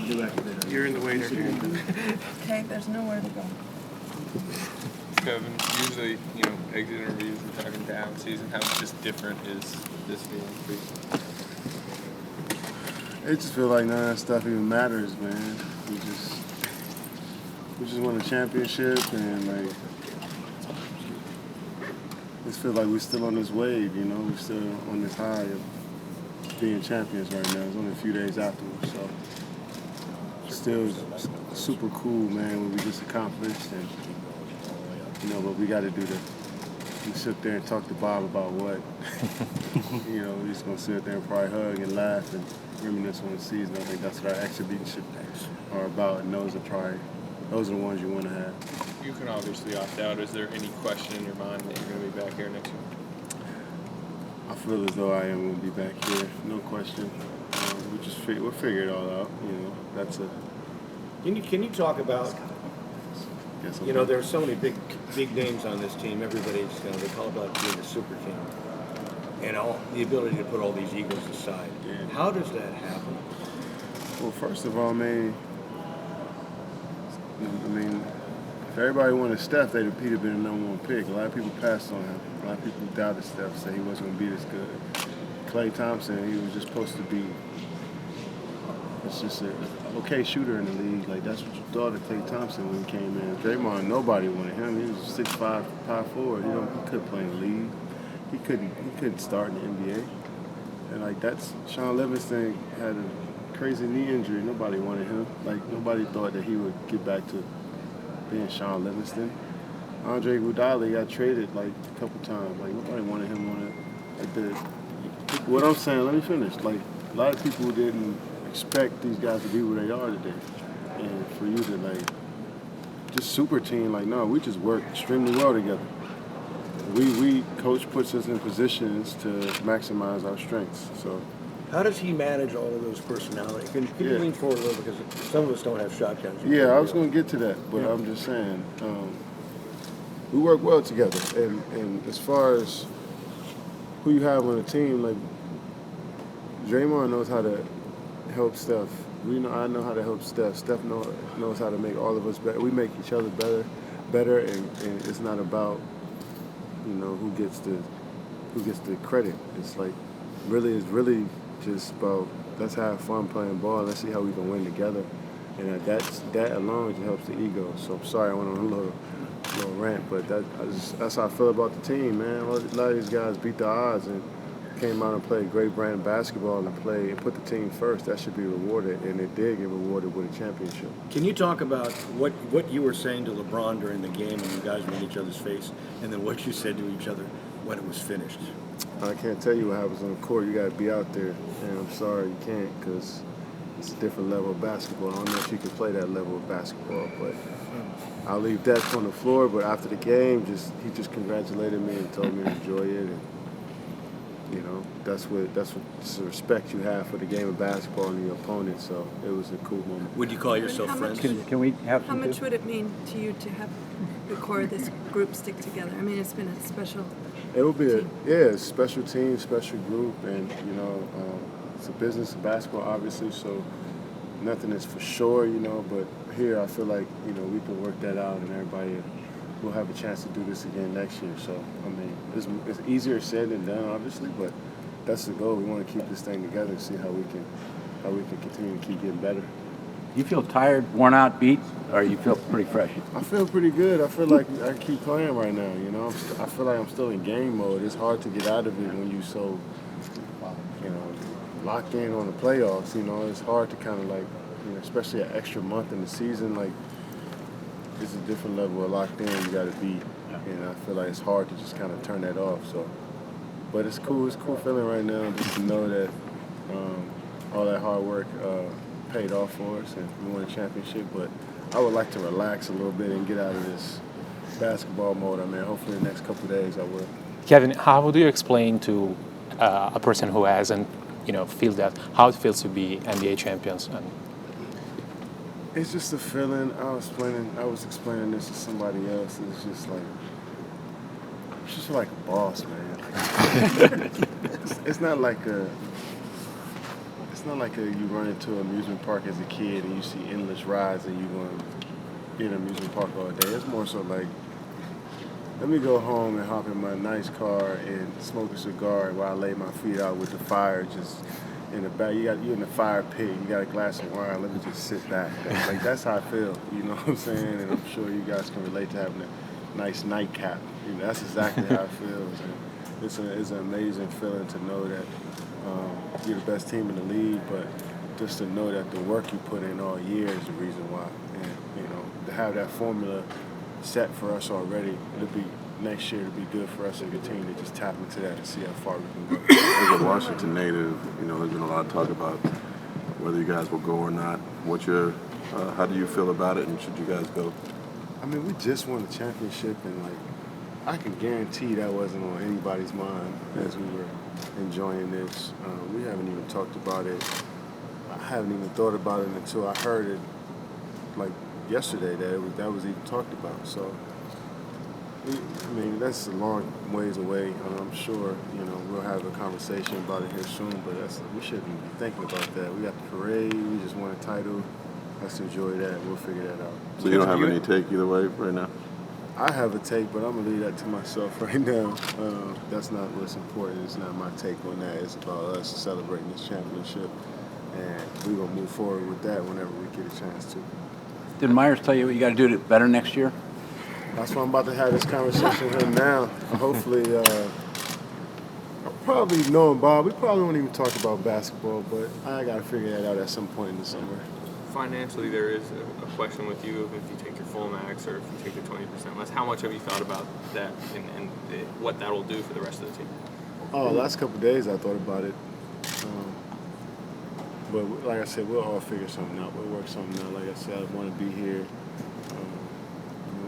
do after that? You're in the waiter here. Okay, there's nowhere to go. Kevin, usually, exit interviews, we're talking down season. How just different is this feeling for you? It just feels like none of that stuff even matters, man. We just won a championship, and like, it feels like we're still on this wave, we're still on this high of being champions right now. It's only a few days afterwards, so still super cool, man, what we just accomplished, and but we got to do we sit there and talk to Bob about what. We're just gonna sit there and probably hug and laugh and reminisce on the season. I think that's what our exhibition are about, and those are the ones you want to have. You can obviously opt out. Is there any question in your mind that you're going to be back here next year? I feel as though I am going to be back here, no question. We'll figure it all out. That's a. Can you talk about? There are so many big names on this team. Everybody's they call about being a super team, and all the ability to put all these egos aside. Yeah. How does that happen? Well, first of all, man. If everybody wanted Steph, he'd have been the number one pick. A lot of people passed on him. A lot of people doubted Steph, said he wasn't going to be this good. Klay Thompson, he was just supposed to be. It's just an okay shooter in the league. Like, that's what you thought of Klay Thompson when he came in. Draymond, nobody wanted him. He was 6'5", power forward. He couldn't play in the league. He couldn't start in the NBA. And like Sean Livingston had a crazy knee injury. Nobody wanted him. Like, nobody thought that he would get back to being Sean Livingston. Andre Iguodala got traded like a couple times. Like, nobody wanted him on it. What I'm saying, let me finish. Like, a lot of people didn't expect these guys to be where they are today. And for you to just super team, no, we just work extremely well together. Coach puts us in positions to maximize our strengths. So. How does he manage all of those personalities? Can you lean forward a little, because some of us don't have shotguns. Yeah, I was going to get to that, but I'm just saying, we work well together. And as far as who you have on the team, Draymond knows how to help Steph. I know how to help Steph. Steph knows how to make all of us better. We make each other better, and it's not about who gets the credit. It's really just about, let's have fun playing ball. Let's see how we can win together, and that alone just helps the ego. So I'm sorry I went on a little rant, but that's how I feel about the team, man. A lot of these guys beat the odds and came out and played great brand of basketball and put the team first. That should be rewarded, and it did get rewarded with a championship. Can you talk about what you were saying to LeBron during the game when you guys were in each other's face, and then what you said to each other when it was finished? I can't tell you what happens on the court. You got to be out there, and I'm sorry you can't, because it's a different level of basketball. I don't know if you can play that level of basketball, but I'll leave that on the floor. But after the game, he just congratulated me and told me to enjoy it, and that's the respect you have for the game of basketball and your opponent. So it was a cool moment. Would you call yourself friends? Can we have How much would it mean to you to have the core of this group stick together? I mean, it's been a special. It will be a special team, special group, and it's a business of basketball, obviously. So nothing is for sure, But here, I feel like we can work that out, and everybody will have a chance to do this again next year. So I mean, it's easier said than done, obviously, but that's the goal. We want to keep this thing together and see how we can continue to keep getting better. You feel tired, worn out, beat, or you feel pretty fresh? I feel pretty good. I feel like I keep playing right now. I feel like I'm still in game mode. It's hard to get out of it when you're so, locked in on the playoffs. It's hard to kind of especially an extra month in the season. It's a different level of locked in you got to be, and I feel like it's hard to just kind of turn that off. So, but it's cool. It's a cool feeling right now just to know that all that hard work paid off for us, and we won a championship. But I would like to relax a little bit and get out of this basketball mode. I mean, hopefully the next couple of days I will. Kevin, how do you explain to a person who hasn't, feel that, how it feels to be NBA champions? It's just a feeling. I was explaining this to somebody else. It's just like a boss, man. It's not like it's not like you run into an amusement park as a kid and you see endless rides and you're going to be in an amusement park all day. It's more so like, let me go home and hop in my nice car and smoke a cigar while I lay my feet out with the fire just in the back. You're in the fire pit. You got a glass of wine. Let me just sit back. That's how I feel. You know what I'm saying? And I'm sure you guys can relate to having a nice nightcap. That's exactly how it feels. And it's an amazing feeling to know that you're the best team in the league, but just to know that the work you put in all year is the reason why. And to have that formula set for us already, it'll be next year to be good for us to continue to just tap into that and see how far we can go. As a Washington native, there's been a lot of talk about whether you guys will go or not. How do you feel about it, and should you guys go? I mean, we just won the championship, and I can guarantee that wasn't on anybody's mind as we were enjoying this. We haven't even talked about it. I haven't even thought about it until I heard it yesterday that was even talked about. So, I mean, that's a long ways away. I'm sure, we'll have a conversation about it here soon, but we shouldn't be thinking about that. We got the parade, we just won a title. Let's enjoy that. We'll figure that out. So you don't have any take either way right now? I have a take, but I'm going to leave that to myself right now. That's not what's important. It's not my take on that. It's about us celebrating this championship, and we're going to move forward with that whenever we get a chance to. Did Myers tell you what you got to do better next year? That's why I'm about to have this conversation with him now. Hopefully, probably knowing Bob, we probably won't even talk about basketball, but I got to figure that out at some point in the summer. Financially, there is a question with you of if you take your full max or if you take the 20% less. How much have you thought about that and what that will do for the rest of the team? Oh, last couple of days I thought about it. But like I said, we'll all figure something out. We'll work something out. Like I said, I want to be here.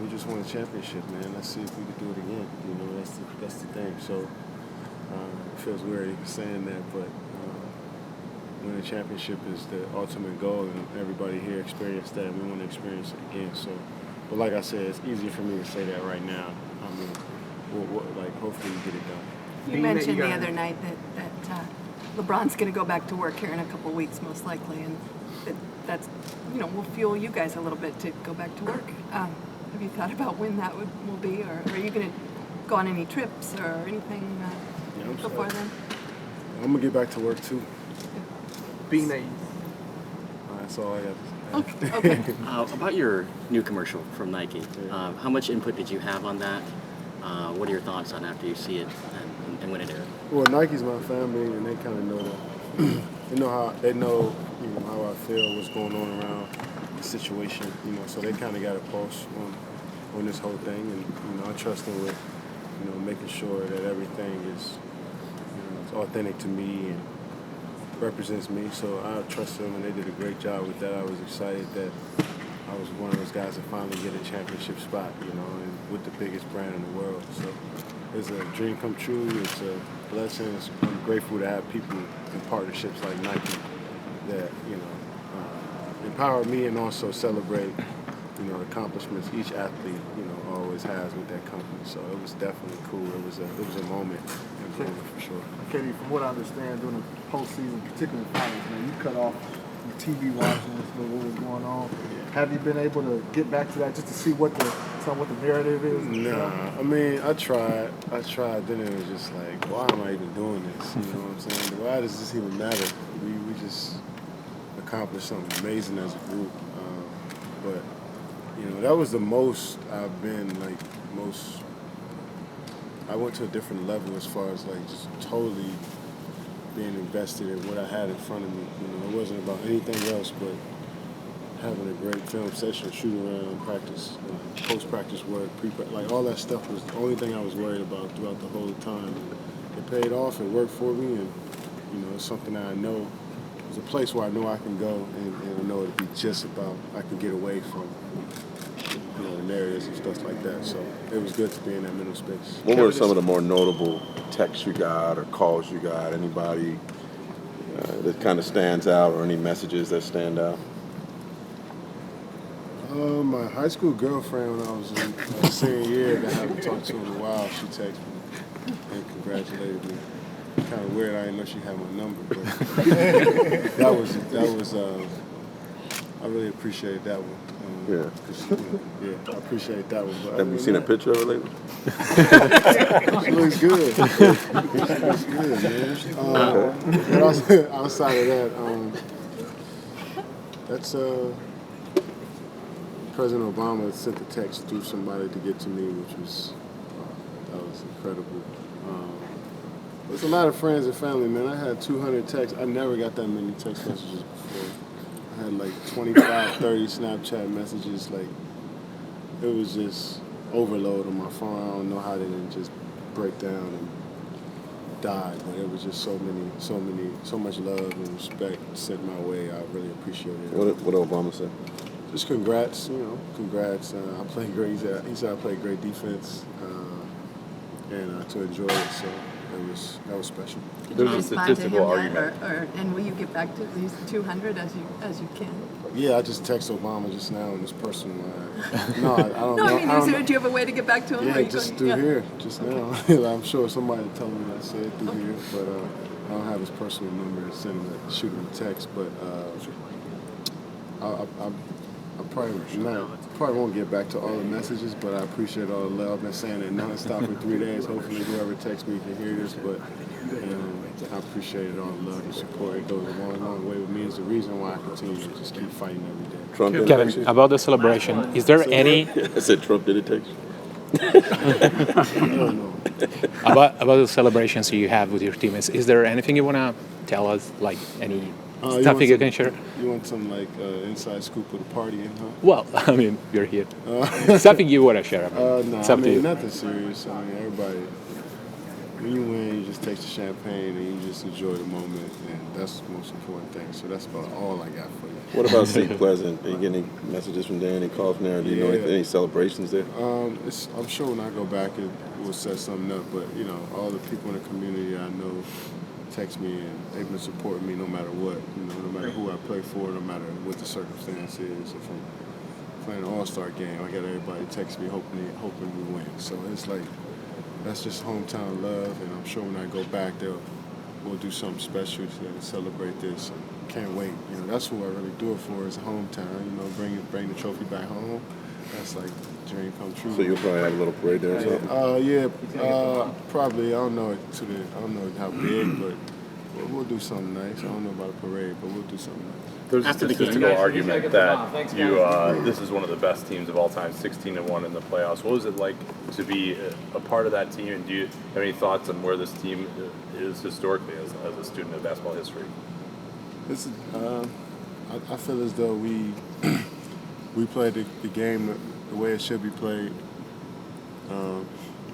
We just won a championship, man. Let's see if we can do it again. That's the thing. So it feels weird even saying that, but winning a championship is the ultimate goal, and everybody here experienced that, and we want to experience it again. So, but like I said, it's easier for me to say that right now. I mean, hopefully we get it done. You mentioned the other night that LeBron's going to go back to work here in a couple of weeks, most likely, and that's will fuel you guys a little bit to go back to work. Have you thought about when that will be, or are you going to go on any trips or anything before then? I'm gonna get back to work too. Being that That's all I got to say. Okay. About your new commercial from Nike, how much input did you have on that? What are your thoughts on after you see it and when it aired? Well, Nike's my family, and they kind of know that. they know how I feel, what's going on around the situation. So they kind of got a pulse on this whole thing, and I trust them with making sure that everything is it's authentic to me and represents me. So I trust them, and they did a great job with that. I was excited that I was one of those guys that finally get a championship spot, and with the biggest brand in the world. So it's a dream come true. It's a blessing. I'm grateful to have people in partnerships like Nike that empower me and also celebrate accomplishments each athlete always has with that company. So it was definitely cool. It was a moment for sure. Katie, from what I understand, during the postseason, particularly in finals, you cut off the TV watching what was going on. Have you been able to get back to that just to see what the narrative is? Nah, I mean, I tried. Then it was just like, why am I even doing this? You know what I'm saying? Why does this even matter? We just accomplished something amazing as a group. But that was the most I've been I went to a different level as far as just totally being invested in what I had in front of me. It wasn't about anything else but having a great film session, shoot around, practice, post-practice work, pre-practice, all that stuff was the only thing I was worried about throughout the whole time. It paid off, it worked for me, and it's something that I know. It's a place where I know I can go, and I know it'll be just about, I can get away from the narratives and stuff like that. So it was good to be in that middle space. What were some of the more notable texts you got or calls you got? Anybody that kind of stands out, or any messages that stand out? My high school girlfriend when I was in senior year that I haven't talked to in a while, she texted me and congratulated me. kind of weird. I didn't know she had my number, but that was. I really appreciated that one. Yeah. 'Cause, yeah, I appreciate that one. But Have you seen a picture of her lately? She looks good. She looks good, man. But outside of that, that's President Obama sent a text through somebody to get to me, which was that was incredible. There's a lot of friends and family, man. I had 200 texts. I never got that many text messages before. I had like 25, 30 Snapchat messages. Like, it was just overload on my phone. I don't know how they didn't just break down and die, but it was just so much love and respect sent my way. I really appreciate it. What did Obama say? Just congrats, congrats. I played great. He said I played great defense, and to enjoy it. So that was special. Did There's you a respond to statistical him yet, argument. and will you get back to these 200 as you can? Yeah, I just texted Obama just now on his personal line. No, I don't No, know. I mean, do you have a way to get back to him? Or Yeah, you just going- through yeah. here, just now. I'm sure somebody will tell me I said it through here, but I don't have his personal number to shoot him a text. But I probably won't get back to all the messages, but I appreciate all the love. I've been saying it nonstop for 3 days. Hopefully, whoever texts me can hear this, but I appreciate all the love and support. It goes a long, long way with me. It's the reason why I continue to just keep fighting every day. Trump did it text Kevin, you? about the celebration, is there any I said Trump did it text you? No. about the celebrations you have with your teammates? Is there anything you want to tell us, like any stuff you can share? You want some inside scoop of the party, huh? Well, I mean, you're here. Something you want to share about? No, It's up to you. nothing serious. I mean, everybody, when you win, you just taste the champagne and you just enjoy the moment, and that's the most important thing. So that's about all I got for you. What about Seat Pleasant? Are you getting any messages from there? Any calls from there? Do you know any celebrations there? I'm sure when I go back, we'll set something up. But all the people in the community I know text me, and they've been supporting me no matter what. No matter who I play for, no matter what the circumstance is. If I'm playing an All-Star game, I got everybody text me hoping we win. So it's like that's just hometown love, and I'm sure when I go back, we'll do something special to celebrate this. And can't wait. That's who I really do it for is hometown. Bring the trophy back home. That's like a dream come true. So you'll probably have a little parade there or something? Probably. I don't know how big, but we'll do something nice. I don't know about a parade, but we'll do something nice. There's a After the game. statistical argument that this is one of the best teams of all time, 16-1 in the playoffs. What was it like to be a part of that team? And do you have any thoughts on where this team is historically as a student of basketball history? I feel as though we played the game the way it should be played.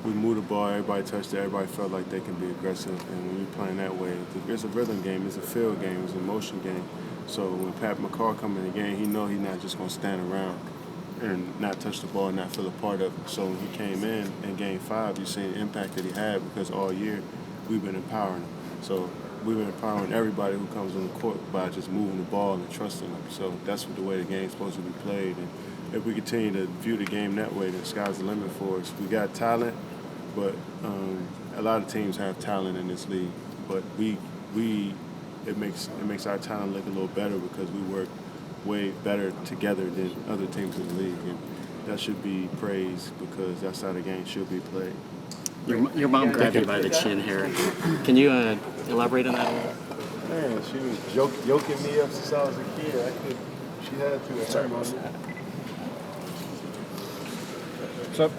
We moved the ball, everybody touched it, everybody felt like they can be aggressive. And when you're playing that way, it's a rhythm game, it's a field game, it's a motion game. So when Pat McCall come in the game, he knows he's not just going to stand around and not touch the ball and not feel a part of it. So when he came in Game 5, you see the impact that he had because all year we've been empowering him. So we've been empowering everybody who comes on the court by just moving the ball and trusting them. So that's the way the game's supposed to be played. And if we continue to view the game that way, then sky's the limit for us. We got talent, but a lot of teams have talent in this league. But it makes our talent look a little better because we work way better together than other teams in the league. And that should be praised because that's how the game should be played. Your mom grabbed you by the chin here. Can you elaborate on that a little? Man, she was yoking me up since I was a kid. She had to. Sorry, boss. What's up?